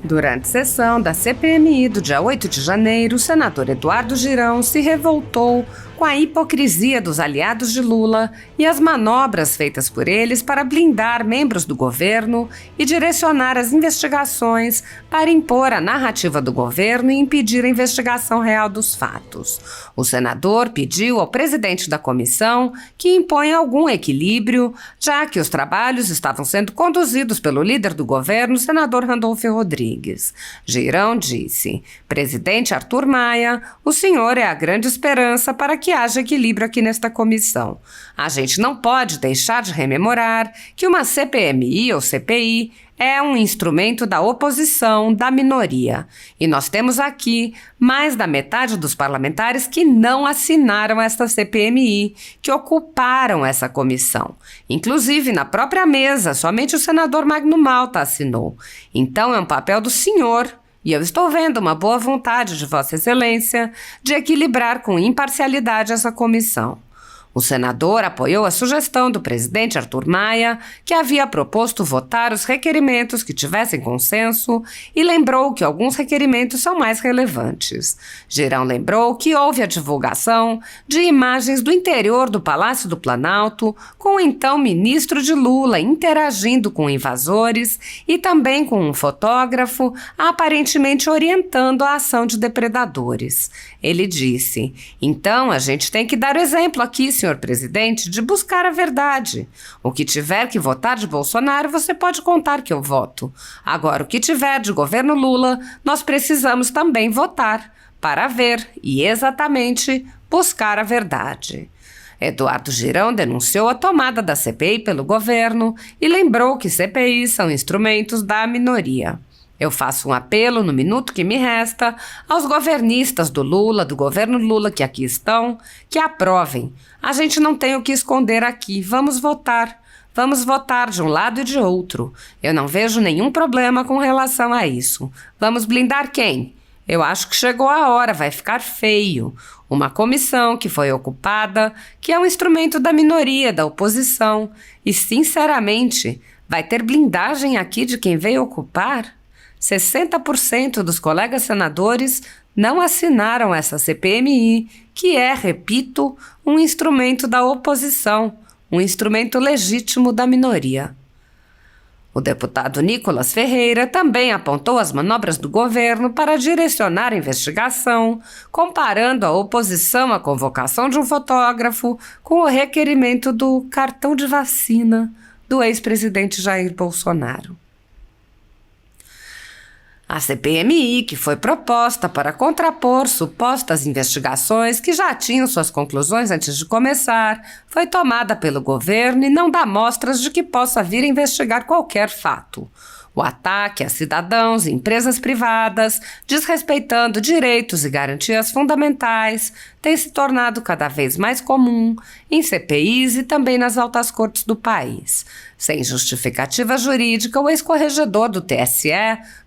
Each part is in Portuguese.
Durante sessão da CPMI do dia 8 de janeiro, o senador Eduardo Girão se revoltou com a hipocrisia dos aliados de Lula e as manobras feitas por eles para blindar membros do governo e direcionar as investigações para impor a narrativa do governo e impedir a investigação real dos fatos. O senador pediu ao presidente da comissão que imponha algum equilíbrio, já que os trabalhos estavam sendo conduzidos pelo líder do governo, o senador Randolfo Rodrigues. Girão disse: "Presidente Arthur Maia, o senhor é a grande esperança para que haja equilíbrio aqui nesta comissão. A gente não pode deixar de rememorar que uma CPMI ou CPI é um instrumento da oposição, da minoria. E nós temos aqui mais da metade dos parlamentares que não assinaram esta CPMI, que ocuparam essa comissão. Inclusive, na própria mesa, somente o senador Magno Malta assinou. Então, é um papel do senhor, e eu estou vendo uma boa vontade de Vossa Excelência de equilibrar com imparcialidade essa comissão." O senador apoiou a sugestão do presidente Arthur Maia, que havia proposto votar os requerimentos que tivessem consenso, e lembrou que alguns requerimentos são mais relevantes. Girão lembrou que houve a divulgação de imagens do interior do Palácio do Planalto, com o então ministro de Lula interagindo com invasores e também com um fotógrafo, aparentemente orientando a ação de depredadores. Ele disse: "Então a gente tem que dar o exemplo aqui, senhor presidente, de buscar a verdade. O que tiver que votar de Bolsonaro, você pode contar que eu voto. Agora, o que tiver de governo Lula, nós precisamos também votar para ver e exatamente buscar a verdade." Eduardo Girão denunciou a tomada da CPI pelo governo e lembrou que CPIs são instrumentos da minoria. "Eu faço um apelo no minuto que me resta aos governistas do Lula, do governo Lula que aqui estão, que aprovem. A gente não tem o que esconder aqui. Vamos votar. Vamos votar de um lado e de outro. Eu não vejo nenhum problema com relação a isso. Vamos blindar quem? Eu acho que chegou a hora, vai ficar feio. Uma comissão que foi ocupada, que é um instrumento da minoria, da oposição. E, sinceramente, vai ter blindagem aqui de quem veio ocupar?" 60% dos colegas senadores não assinaram essa CPMI, que é, repito, um instrumento da oposição, um instrumento legítimo da minoria. O deputado Nicolas Ferreira também apontou as manobras do governo para direcionar a investigação, comparando a oposição à convocação de um fotógrafo com o requerimento do cartão de vacina do ex-presidente Jair Bolsonaro. A CPMI, que foi proposta para contrapor supostas investigações que já tinham suas conclusões antes de começar, foi tomada pelo governo e não dá mostras de que possa vir a investigar qualquer fato. O ataque a cidadãos e empresas privadas, desrespeitando direitos e garantias fundamentais, tem se tornado cada vez mais comum em CPIs e também nas altas cortes do país. Sem justificativa jurídica, o ex-corregedor do TSE,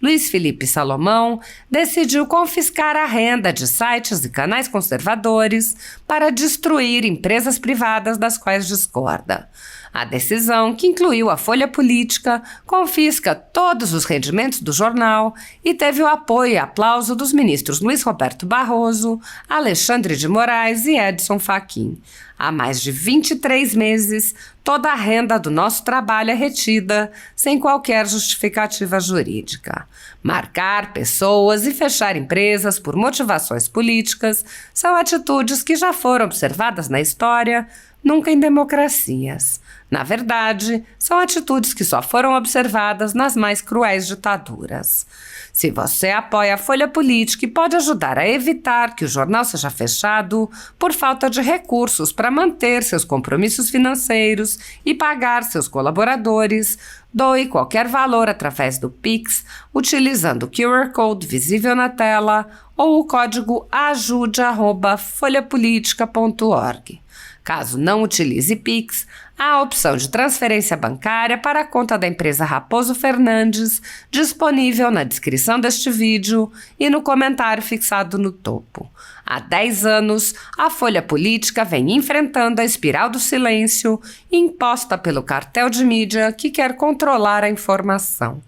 Luiz Felipe Salomão, decidiu confiscar a renda de sites e canais conservadores para destruir empresas privadas das quais discorda. A decisão, que incluiu a Folha Política, confisca todos os rendimentos do jornal e teve o apoio e aplauso dos ministros Luiz Roberto Barroso, Alexandre de Moraes e Edson Fachin. Há mais de 23 meses, toda a renda do nosso trabalho é retida, sem qualquer justificativa jurídica. Marcar pessoas e fechar empresas por motivações políticas são atitudes que já foram observadas na história, nunca em democracias. Na verdade, são atitudes que só foram observadas nas mais cruéis ditaduras. Se você apoia a Folha Política e pode ajudar a evitar que o jornal seja fechado por falta de recursos para manter seus compromissos financeiros e pagar seus colaboradores, doe qualquer valor através do Pix, utilizando o QR Code visível na tela ou o código ajude@folhapolitica.org. Caso não utilize Pix, há a opção de transferência bancária para a conta da empresa Raposo Fernandes, disponível na descrição deste vídeo e no comentário fixado no topo. Há 10 anos, a Folha Política vem enfrentando a espiral do silêncio imposta pelo cartel de mídia que quer controlar a informação.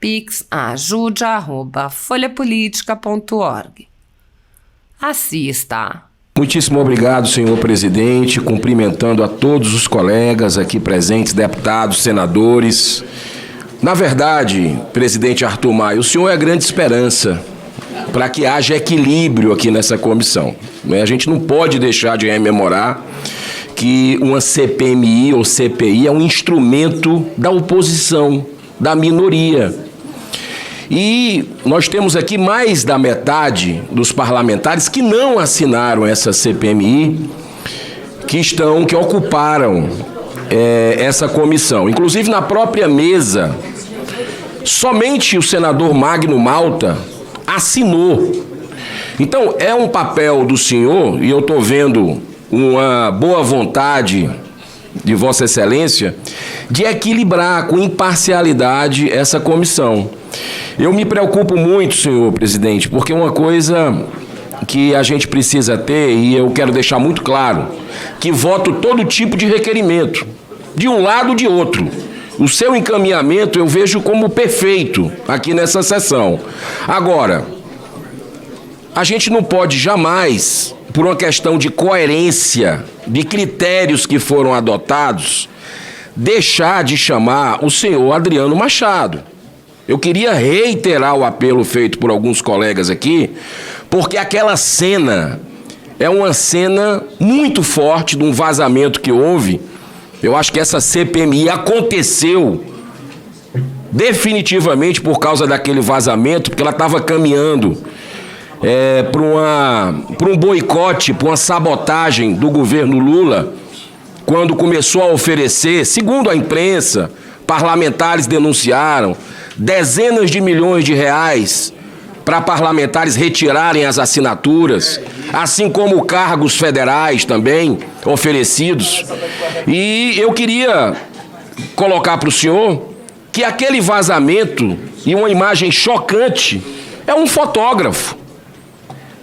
pix@ajude@folhapolitica.org. Assista. Muitíssimo obrigado, senhor presidente, cumprimentando a todos os colegas aqui presentes, deputados, senadores. Na verdade, presidente Arthur Maia, o senhor é a grande esperança para que haja equilíbrio aqui nessa comissão. A gente não pode deixar de rememorar que uma CPMI ou CPI é um instrumento da oposição, da minoria. E nós temos aqui mais da metade dos parlamentares que não assinaram essa CPMI, que ocuparam essa comissão. Inclusive, na própria mesa, somente o senador Magno Malta assinou. Então, é um papel do senhor, e eu estou vendo uma boa vontade de Vossa Excelência, de equilibrar com imparcialidade essa comissão. Eu me preocupo muito, senhor presidente, porque uma coisa que a gente precisa ter, e eu quero deixar muito claro, que voto todo tipo de requerimento, de um lado ou de outro. O seu encaminhamento eu vejo como perfeito aqui nessa sessão. Agora, a gente não pode jamais, por uma questão de coerência, de critérios que foram adotados, deixar de chamar o senhor Adriano Machado. Eu queria reiterar o apelo feito por alguns colegas aqui, porque aquela cena é uma cena muito forte de um vazamento que houve. Eu acho que essa CPMI aconteceu definitivamente por causa daquele vazamento, porque ela estava caminhando para um boicote, para uma sabotagem do governo Lula, quando começou a oferecer, segundo a imprensa, parlamentares denunciaram, dezenas de milhões de reais para parlamentares retirarem as assinaturas, assim como cargos federais também oferecidos. E eu queria colocar para o senhor que aquele vazamento e uma imagem chocante é um fotógrafo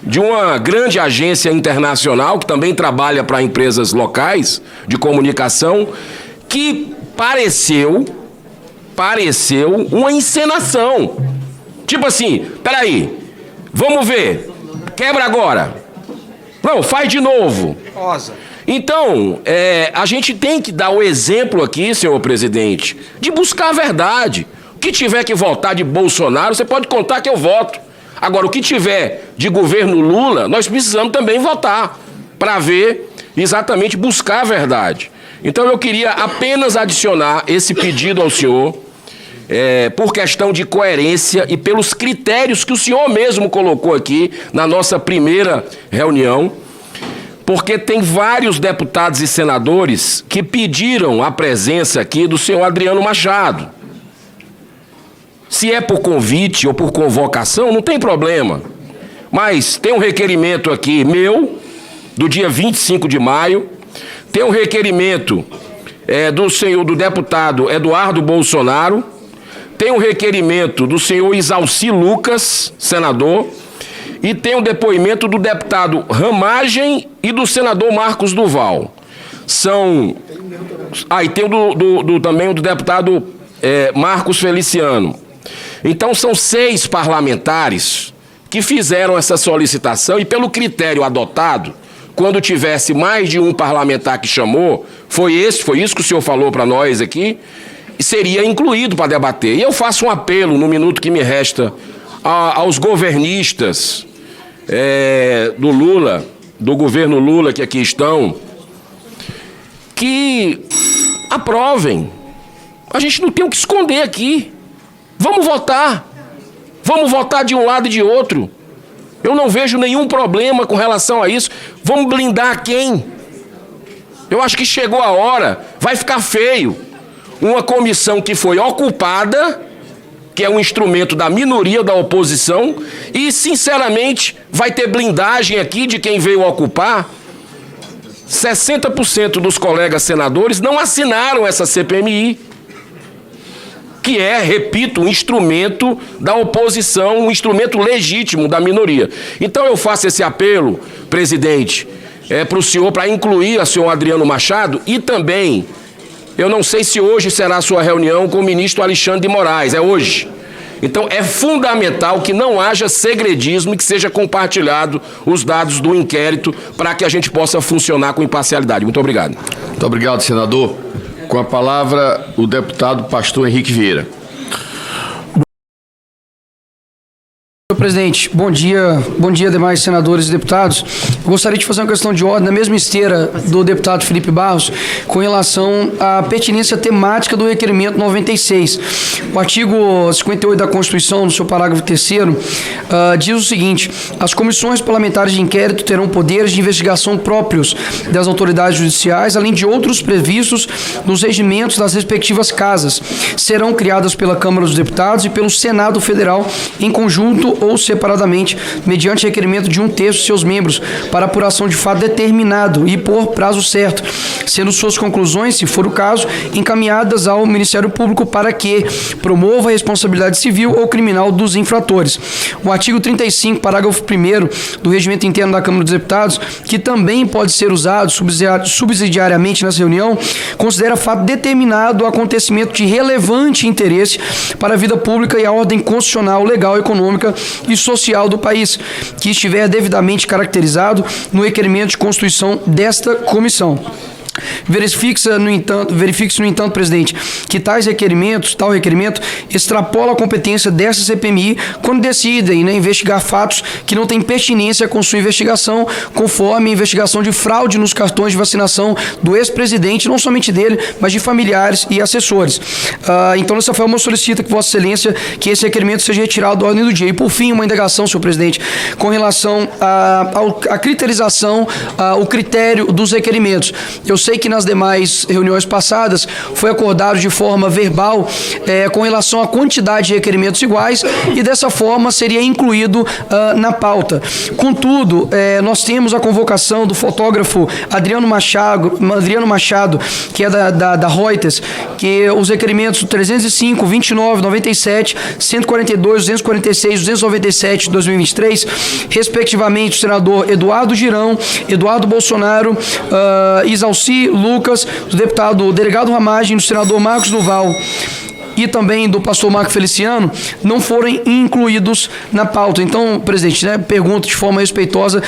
de uma grande agência internacional que também trabalha para empresas locais de comunicação, que pareceu uma encenação. Tipo assim, peraí, vamos ver, quebra agora. Não, faz de novo. Então, a gente tem que dar o exemplo aqui, senhor presidente, de buscar a verdade. O que tiver que votar de Bolsonaro, você pode contar que eu voto. Agora, o que tiver de governo Lula, nós precisamos também votar para ver, exatamente, buscar a verdade. Então, eu queria apenas adicionar esse pedido ao senhor, por questão de coerência e pelos critérios que o senhor mesmo colocou aqui na nossa primeira reunião, porque tem vários deputados e senadores que pediram a presença aqui do senhor Adriano Machado. Se é por convite ou por convocação, não tem problema. Mas tem um requerimento aqui meu, do dia 25 de maio, tem um requerimento do deputado Eduardo Bolsonaro, tem um requerimento do senhor Isalci Lucas, senador, e tem um depoimento do deputado Ramagem e do senador Marcos Duval. E tem também o do deputado Marcos Feliciano. Então são 6 parlamentares que fizeram essa solicitação, e pelo critério adotado, quando tivesse mais de um parlamentar que chamou, foi isso que o senhor falou para nós aqui, seria incluído para debater. E eu faço um apelo, no minuto que me resta, aos governistas do Lula, do governo Lula que aqui estão, que aprovem. A gente não tem o que esconder aqui. Vamos votar. Vamos votar de um lado e de outro. Eu não vejo nenhum problema com relação a isso. Vamos blindar quem? Eu acho que chegou a hora, vai ficar feio. Uma comissão que foi ocupada, que é um instrumento da minoria da oposição, e, sinceramente, vai ter blindagem aqui de quem veio ocupar. 60% dos colegas senadores não assinaram essa CPMI, que é, repito, um instrumento da oposição, um instrumento legítimo da minoria. Então eu faço esse apelo, presidente, para o senhor, para incluir o senhor Adriano Machado, e também, eu não sei se hoje será a sua reunião com o ministro Alexandre de Moraes, é hoje. Então é fundamental que não haja segredismo e que seja compartilhado os dados do inquérito para que a gente possa funcionar com imparcialidade. Muito obrigado. Muito obrigado, senador. Com a palavra, o deputado Pastor Henrique Vieira. Senhor presidente, bom dia demais senadores e deputados. Eu gostaria de fazer uma questão de ordem na mesma esteira do deputado Felipe Barros com relação à pertinência temática do requerimento 96. O artigo 58 da Constituição, no seu parágrafo 3º, diz o seguinte: as comissões parlamentares de inquérito terão poderes de investigação próprios das autoridades judiciais, além de outros previstos nos regimentos das respectivas casas. Serão criadas pela Câmara dos Deputados e pelo Senado Federal em conjunto ou separadamente, mediante requerimento de 1/3 de seus membros, para apuração de fato determinado e por prazo certo, sendo suas conclusões, se for o caso, encaminhadas ao Ministério Público para que promova a responsabilidade civil ou criminal dos infratores. O artigo 35, parágrafo 1º do Regimento Interno da Câmara dos Deputados, que também pode ser usado subsidiariamente nessa reunião, considera fato determinado o acontecimento de relevante interesse para a vida pública e a ordem constitucional, legal, econômica e social do país, que estiver devidamente caracterizado no requerimento de constituição desta comissão. Verifique-se, no entanto, presidente, que tal requerimento extrapola a competência dessa CPMI quando decidem, investigar fatos que não têm pertinência com sua investigação, conforme a investigação de fraude nos cartões de vacinação do ex-presidente, não somente dele, mas de familiares e assessores. Então, dessa forma, eu solicito que Vossa Excelência que esse requerimento seja retirado da ordem do dia. E, por fim, uma indagação, senhor presidente, com relação à criterização, o critério dos requerimentos. Eu sei que nas demais reuniões passadas foi acordado de forma verbal com relação à quantidade de requerimentos iguais e dessa forma seria incluído na pauta. Contudo, nós temos a convocação do fotógrafo Adriano Machado, que é da Reuters, que os requerimentos 305, 29, 97, 142, 246, 297 de 2023, respectivamente o senador Eduardo Girão, Eduardo Bolsonaro, Isalci Lucas, o delegado Ramagem, do senador Marcos Duval e também do pastor Marco Feliciano, não forem incluídos na pauta. Então, presidente, pergunto de forma respeitosa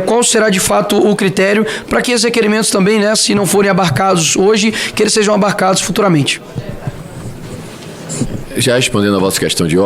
qual será de fato o critério para que esses requerimentos também, se não forem abarcados hoje, que eles sejam abarcados futuramente. Já respondendo a vossa questão de ordem,